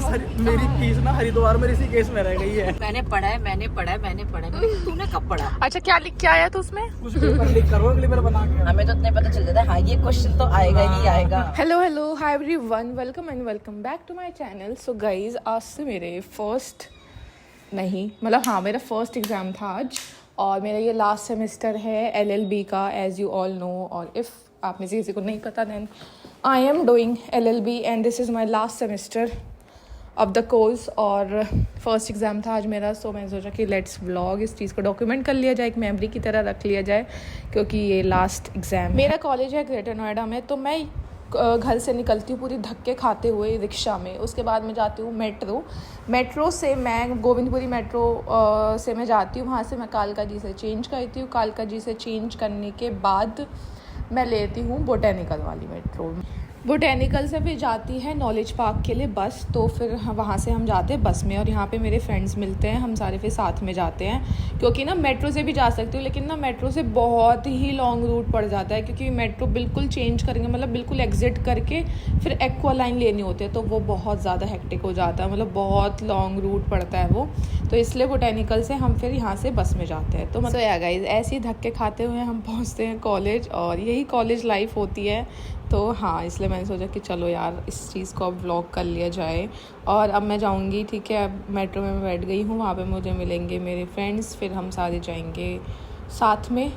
Fees ना हरिद्वार में ऋषिकेश में रह गई है। मैंने पढ़ा है। तूने कब पढ़ा? अच्छा, क्या लिख के आया तू उसमें? कुछ पेपर लिख करो, अगली बार बना के। हमें तो इतने पता चल जाता है, हाँ ये क्वेश्चन तो आएगा ही आएगा। Hello hi everyone, welcome and welcome back to my channel. So guys, आज से मेरे मेरा फर्स्ट एग्ज़ाम था आज, और मेरा ये लास्ट सेमेस्टर है LLB का, एज़ यू ऑल नो। और इफ़ आप में से किसी को नहीं पता, then I am doing LLB and this is my last semester of the course. और फर्स्ट एग्ज़ाम था आज मेरा, सो मैंने सोचा कि लेट्स व्लॉग, इस चीज़ को डॉक्यूमेंट कर लिया जाए, एक मेमोरी की तरह रख लिया जाए, क्योंकि ये लास्ट एग्ज़ाम। मेरा कॉलेज है ग्रेटर नोएडा में, तो मैं घर से निकलती हूँ पूरी धक्के खाते हुए रिक्शा में। उसके बाद मैं जाती हूँ मेट्रो से, मैं गोविंदपुरी मेट्रो से मैं जाती हूँ। वहाँ से मैं कालका जी से चेंज करती हूँ। कालका जी से चेंज करने के बाद मैं लेती हूँ बोटेनिकल वाली मेट्रो। बोटेनिकल से फिर जाती है नॉलेज पार्क के लिए बस, तो फिर वहाँ से हम जाते हैं बस में। और यहाँ पे मेरे फ्रेंड्स मिलते हैं, हम सारे फिर साथ में जाते हैं, क्योंकि ना मेट्रो से भी जा सकते हो, लेकिन ना मेट्रो से बहुत ही लॉन्ग रूट पड़ जाता है, क्योंकि मेट्रो बिल्कुल चेंज करेंगे, मतलब बिल्कुल एग्जिट करके फिर एक्वा लाइन लेनी होती है, तो वो बहुत ज़्यादा हेक्टिक हो जाता है, मतलब बहुत लॉन्ग रूट पड़ता है वो। तो इसलिए बोटेनिकल से हम फिर यहाँ से बस में जाते हैं। तो मतलब यार गाइस, ऐसे ही धक्के खाते हुए हम पहुँचते हैं कॉलेज, और यही कॉलेज लाइफ होती है। तो हाँ, इसलिए मैंने सोचा कि चलो यार, इस चीज़ को अब व्लॉग कर लिया जाए। और अब मैं जाऊँगी, ठीक है, अब मेट्रो में मैं बैठ गई हूँ, वहाँ पे मुझे मिलेंगे मेरे फ्रेंड्स, फिर हम सारे जाएंगे साथ में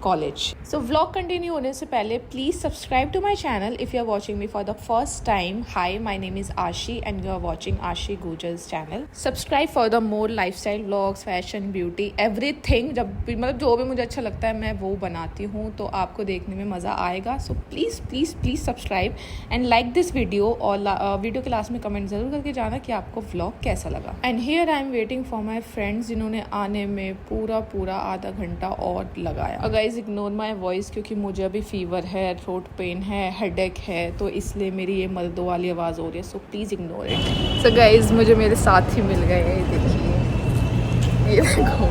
कॉलेज। सो व्लॉग कंटिन्यू होने से पहले please subscribe to my channel if you are watching me for the first time. Hi, my name is Ashi and you are watching Ashi Gujar's channel. Subscribe for the more lifestyle vlogs, fashion, beauty, everything. जब भी मतलब जो भी मुझे अच्छा लगता है मैं वो बनाती हूँ, तो आपको देखने में मज़ा आएगा। So please please please subscribe and like this video, और वीडियो के लास्ट में कमेंट ज़रूर करके जाना कि आपको व्लॉग कैसा लगा। And here I am waiting for my friends, जिन्होंने आने में पूरा आधा घंटा और लगाया। और गाइज, इग्नोर माई वॉइस, क्योंकि मुझे अभी फीवर है, थ्रोट पेन है, हेडेक है, तो इसलिए मेरी ये मर्दों वाली आवाज़ हो रही है, so please ignore it. So guys, मुझे मेरे साथ ही मिल गए, देखिए, ये देखो,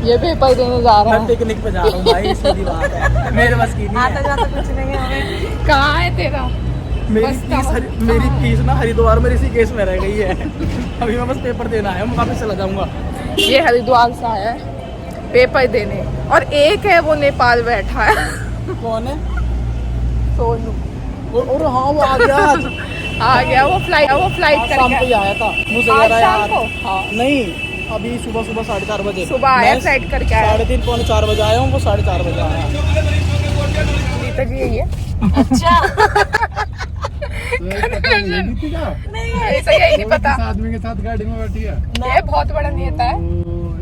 ये पेपर देने जा रहा है। पिकनिक पे जा रहा हूँ भाई, सीधी बात है, मेरे बस की नहीं है। आता कुछ नहीं है। कहाँ है तेरा? मेरी फीस ना हरिद्वार में ऋषिकेश में रह गई है। अभी मैं बस पेपर देना है, मैं वापस चला जाऊँगा। ये हरिद्वार से आया है पेपर देने, और एक है वो नेपाल बैठा है। कौन है? सोनू। और हाँ, वो आ गया आज। आ गया, वो फ्लाइट करके शाम को ही आया था। मुझे आज यार शाम को? हाँ, नहीं, अभी सुबह 4:30 बजे सुबह आया, फ्लाइट करके आया। 3:30 पौने 4 बजे आया हूँ, वो 4:30 बजे आया। नीता जी यही है। अच्छा। नहीं, ऐसा यही नहीं पता। आदमी के साथ गाड़ी में बैठी है। ये बहुत बड़ा नेता है।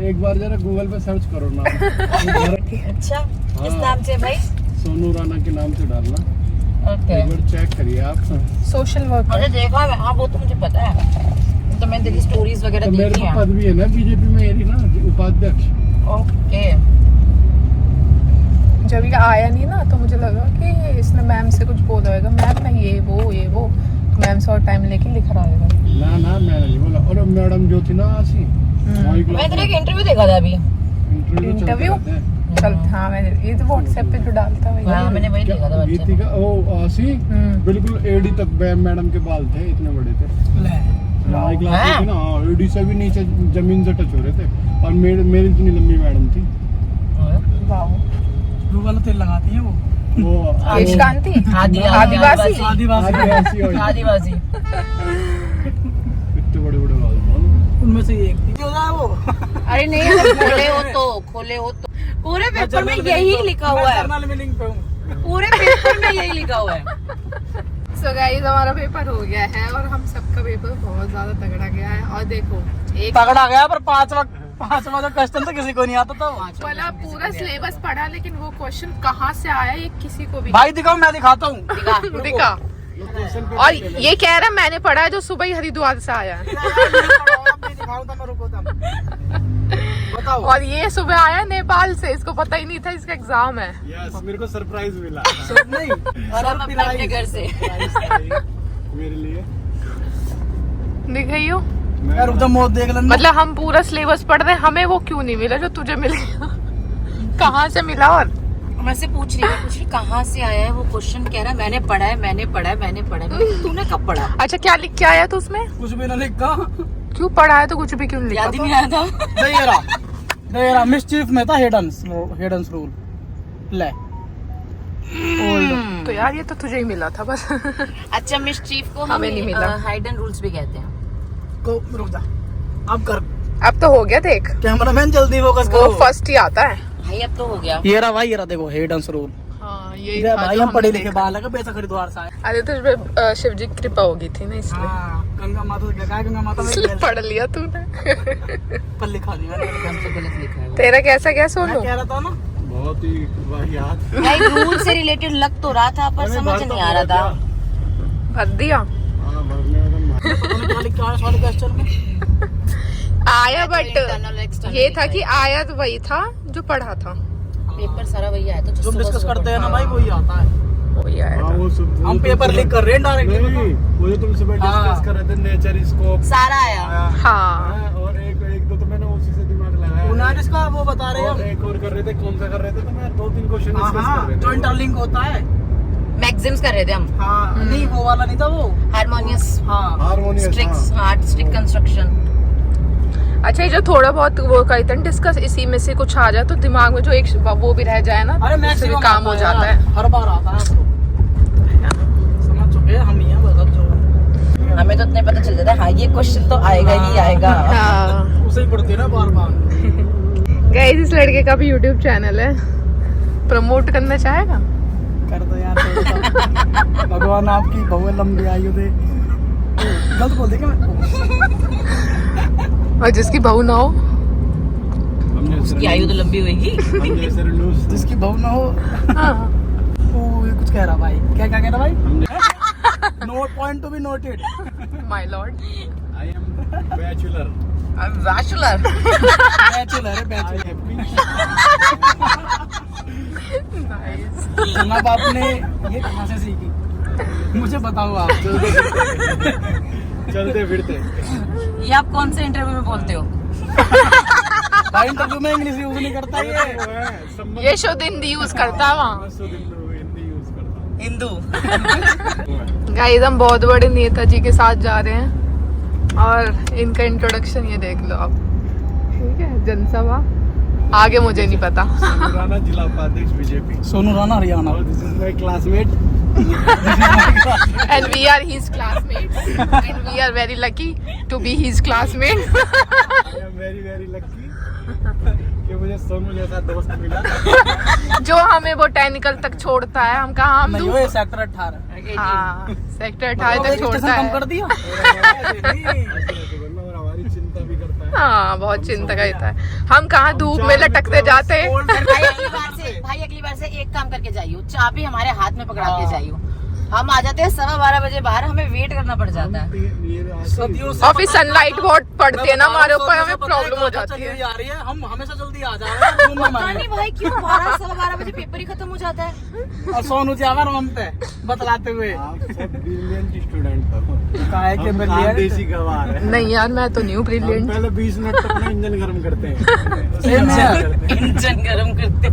एक बार जरा गूगल पे सर्च करो ना। अच्छा, किस नाम से भाई? सोनू राणा के नाम से डालना। ओके, एक बार चेक करिए आप। Social worker. मुझे देखा है, हाँ वो तो मुझे पता है, तो मैंने तेरी स्टोरीज वगैरह तो मेरे देखी को हैं। पद भी है ना बीजेपी में, मेरी ना उपाध्यक्ष। ओके। जब ये आया नहीं ना, तो मुझे लगा कि इसने मैम से कुछ बोला होगा, मैम मैं ये वो मैम से और टाइम लेके लिख रहा होगा। ना मैंने नहीं बोला। और मैडम जो थी ना आशी, मैं तेरे एक इंटरव्यू देखा था अभी। इंटरव्यू चल, हाँ मैंने ये तो व्हाट्सएप पे जो डालता है हाँ, मैंने वही देखा था बच्चे गीतिका, वो आशी बिल्कुल एडी तक मैडम के बाल थे, इतने बड़े थे। हमारी क्लास में थी ना, एडी से भी नीचे जमीन से टच हो रहे थे, और मेरी इतनी लंबी मैडम थी। वाह, गूगल तेल लगाती है वो कांति आदिवासी आदिवासी इतने बड़े बाल, उनमें से एक थी। क्यों है वो? अरे नहीं, अगर खोले हो तो पूरे पेपर में यही लिखा हुआ है। जर्नल में लिंक पे हूँ। पूरे पेपर में यही लिखा हुआ है। सो गाइस, हमारा पेपर हो गया है, और हम सबका पेपर बहुत ज्यादा तगड़ा गया है। और देखो, एक तगड़ा गया, पर पांचवा जो क्वेश्चन तो किसी को नहीं आता था। वाला पूरा सिलेबस पढ़ा, लेकिन वो क्वेश्चन कहाँ से आया ये किसी को भी भाई दिखाओ, मैं दिखाता हूँ। दिखा। और ये कह रहा मैंने पढ़ा है, जो सुबह ही हरिद्वार से आया है। बताओ। और ये सुबह आया नेपाल से, इसको पता ही नहीं था इसका एग्जाम है। यस, मेरे को सरप्राइज मिला। नहीं, सब अपने घर से मेरे लिए दिख रही हो? यार उधर मौत देख लेना। मतलब हम पूरा सिलेबस पढ़ रहे हैं, हमें वो क्यों नहीं मिला जो तुझे मिल गया? कहाँ से मिला? और मैं से पूछ रही कहाँ से आया है वो क्वेश्चन, कह रहा है मैंने पढ़ा है मैंने पढ़ा है मैंने पढ़ा है। मैंने कहा, तूने कब पढ़ा? अच्छा क्या लिख के आया तू उसमें? कुछ भी ना लिखा, क्यों पढ़ा है तो कुछ भी क्यों लिखा? याद ही नहीं आया था। देरा मिस्चीफ में था हिडन्स रूल ले। तो यार ये तो तुझे ही मिला था बस। अच्छा मिस्चीफ को हमें नहीं मिला। हाइडन रूल्स भी कहते हैं। को रुक जा, अब कर अब तो हो गया देख, कैमरामैन जल्दी फोकस वो करो। फर्स्ट ही आता है। भाई अब तो हो गया। ये रहा भाई, ये रहा देखो हिडन्स रूल। हाँ ये भाई हम पढ़े लिखे बालक है, पैसा खरीदवार सा है। अरे तुझ पे शिव जी की कृपा होगी थी ना इसलिए हाँ, गंगा माता से क्या है, गंगा माता इसलिए में पढ़ लिया तूने। कल लिखा दिया मैंने। हमसे गलत लिखा है वो। तेरा कैसा क्या मैं सोनू? कह रहा था ना, बहुत ही वाहियात। भाई रूल से रिलेटेड लग तो रहा था पर समझ नहीं आ रहा था। भर दिया हाँ, भरने में तो पता नहीं क्या लिखा है सॉरी क्वेश्चन में। आया, बट Internal, external ये था लिखा कि है। आया तो वही था जो पढ़ा था। पेपर सारा वही आया था जो सुबह डिस्कस सुबह करते हैं ना पढ़ा। भाई वही आता है। वही आया हाँ, था। वो सब हम पेपर लीक कर रहे हैं डायरेक्टली। नहीं, वो जो तुम सुबह हाँ। डिस्कस कर रहे थे नेचर स्कोप सारा आया। हाँ और एक दो तो मैंने उसी से दिमाग लगाया। उन्होंने इसका वो बता रहे और हैं एक और कर रहे थे, कौन सा कर रहे थे, तो मैं 2-3 क्वेश्चन डिस्कस कर रहे थे। जो इंटरलिंक होता है। मैक्सिम्स कर रहे थे हम। हाँ नहीं वो वाला नहीं था वो। हारमोनियस, हाँ हार्मोनियस। Strict construction. अच्छा, ये जो थोड़ा बहुत वो करते हैं डिस्कस, इसी में से कुछ आ जाए तो दिमाग में जो एक वो भी रह जाए ना, अरे उससे भी मैक्सिमम काम हो जाता है। हर बार आता है आपको। समझ चुके हैं हम ही हैं बस, अब जो हमें तो इतने पता चल जाता है हाँ ये क्वेश्चन तो आएगा ही आएगा। हाँ उसे ही पढ़ते ना बार बार। गाइस, इस लड़के का भी यूट्यूब चैनल है, प्रमोट करना चाहेगा? कर दो यार थोड़ा सा। भगवान आपकी बहुत लंबी आयु दे। गलत बोल दे क्या मैं? और जिसकी बहू ना हो। उसकी आयु तो लंबी होगी। जिसकी बहू ना हो। हाँ। ओ, ये कुछ कह रहा भाई, क्या क्या कह रहा भाई? Note point to be noted. My Lord, I am bachelor. Bachelor. Bachelor है बैचलर। जनाब आपने ये कहाँ से सीखी? मुझे बताओ आप। चलते फिरते। ये आप कौन से इंटरव्यू में बोलते हो? भाई इंटरव्यू में इंग्लिश यूज नहीं करता ये। ये शुद्ध हिंदी यूज करता है वहाँ। हिंदू। गाइस, हम बहुत बड़े नेताजी के साथ जा रहे हैं और इनका इंट्रोडक्शन ये देख लो आप। ठीक है, जनसभा आगे मुझे नहीं पता। राणा जिला उपाध्यक्ष बीजेपी। सोनू राणा हरियाणा। और this is my classmate. And we are his classmates and we are very lucky to be his classmates. I am very very lucky कि मुझे सोनू जैसा दोस्त मिला। जो हमें बोटेनिकल तक छोड़ता है, हम कहाँ हम नहीं दूर। वो सेक्टर 18। हाँ, सेक्टर 18 तक छोड़ता कम है। कर दिया। और हमारी चिंता भी करता है। हाँ, बहुत चिंता करता है। हम कहाँ धूप में लटकते जाते हैं। भाई अगली बार से एक काम करके जाइयो, चाबी हमारे हाथ में पकड़ा के जाइयो। हम आ जाते हैं 12:15 बजे बाहर, हमें वेट करना पड़ जाता है। सदियों से और फिर सनलाइट बहुत पड़ती है ना हमारे ऊपर, हमें पता प्रॉब्लम हो है, जाती है। आ रही है, हम हमेशा जल्दी आ जा रहे हैं। पता नहीं भाई क्यों 12-12:15 बजे पेपर ही खत्म हो जाता है। और सोनू जी आवर हम पे बतलाते हुए आप सब ब्रिलियंट स्टूडेंट हो। काहे के हम brilliant? देसी गवार है। नहीं यार, मैं तो नहीं हूँ हम ब्रिलियंट। पहले 20 मिनट तक अपना इंजन गर्म करते हैं। सेम है। इंजन गरम करते।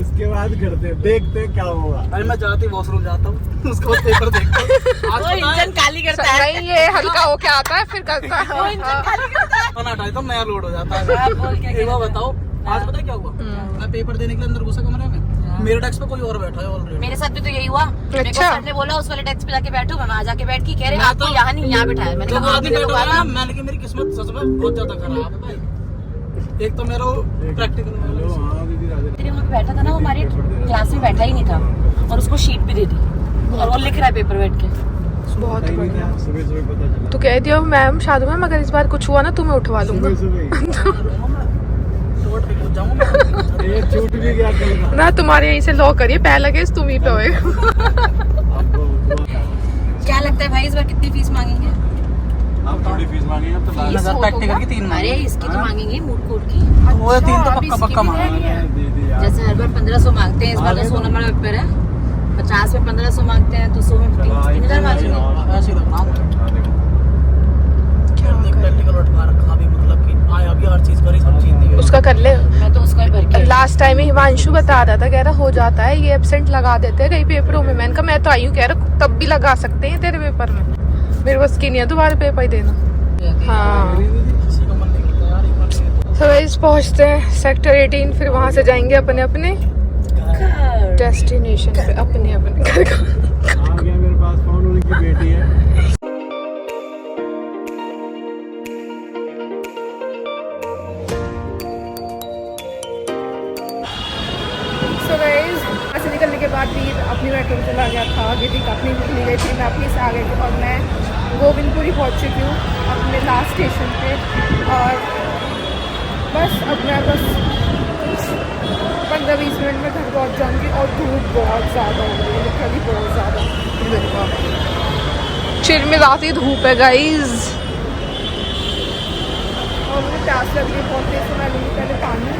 उसके बाद करते हैं, देखते हैं क्या होगा। अरे मैं जाती वॉशरूम जाता हूँ, उसको पेपर देखता हूँ। आज वो इंजन खाली करता है। नहीं, ये हल्का होके आता है फिर करता वो है। इंजन खाली करता है। पता हटाए तो नया लोड हो जाता है। आप बोल क्या एक बार बताओ, आज पता है क्या हुआ? मैं पेपर देने के लिए अंदर घुसा कमरे में, मेरे डेस्क पे कोई और बैठा है ऑलरेडी। मेरे साथ भी तो यही हुआ। मेरे को अच्छा। सर ने बोला उस वाले डेस्क पे जाके बैठो, मैं वहाँ जाके बैठ के कह रहे मैं आपको तो- यहाँ नहीं यहाँ बिठाया। मैंने जब कहा आदमी मेरे को बैठा आना। ना, मैंने कहा मेरी किस्मत सच में बहुत ज्यादा खराब है भाई। एक तो मेरा प्रैक्टिकल हेलो, हाँ दीदी राधे। तेरे वहाँ पे बैठा था ना, वो हमारी क्लास में बैठा ही नहीं था और उसको शीट भी दे दी और वो लिख रहा है पेपर बैठ के। बहुत पता ही नहीं बढ़िया। था, सुबह पता चला। तो कह दिया मैम शादी में, मगर इस बार कुछ हुआ ना तो मैं उठवा लूंगा। रोड पे कूद जाऊंगा। ये छूट भी गया कल का। ना तुम्हारे यहीं से लॉ करिए, पहला केस तुम ही पे होए। क्या लगता है भाई इस बार कितनी फीस मांगेंगे? आप थोड़ी फीस मांगे तो ला। फीस हो प्रैक्टिकल की होगा। 3 अरे इसकी तो मांगेंगे मूड कोर्ट की। वो 3 तो अब पक्का इसकी पक्का भी मांगा है। मैंने। दीदी यार। जैसे हर बार 1500 मांगते हैं, इस बार तो 100 नंबर पेपर है, 50 में 1500 मांगते हैं तो 100 में 3000 मांगेंगे। ऐसे ही रखना प्रैक्टिकल उठवा रखा भी, मतलब कि आया भी हर चीज करी, सब चीज दी। उसका कर ले, मैं तो उसका ही भर के लास्ट टाइम हिमांशु बता रहा था, कह रहा हो जाता है ये, एब्सेंट लगा देते हैं कई पेपरों में। मैंने कहा मैं तो आई हूँ, कह रहा तब भी लगा सकते हैं तेरे पेपर में। मेरे बस की नहीं है दोबारा पेपर देना। हाँ तो गाइस पहुँचते हैं सेक्टर 18, फिर वहाँ से जाएंगे अपने अपने डेस्टिनेशन पे, अपने अपने घर का। आ गया मेरे पास फोन, उनकी बेटी है। So guys, ऐसे निकलने के बाद भी अपनी मेट्रो में चला गया था, गिटी अपनी निकली गई थी, मैं अपनी से आ गई थी और मैं गोविंदपुरी पहुंच चुकी हूँ अपने लास्ट स्टेशन पे। और बस अब मैं बस 15-20 मिनट में घर पहुँच जाऊँगी। और धूप बहुत ज़्यादा हो गई है, लिटरली बहुत ज़्यादा चिरमिराती धूप है गाइज। और मुझे प्यास लग रही है बहुत तेज, तो मैं लूँगी पहले पानी।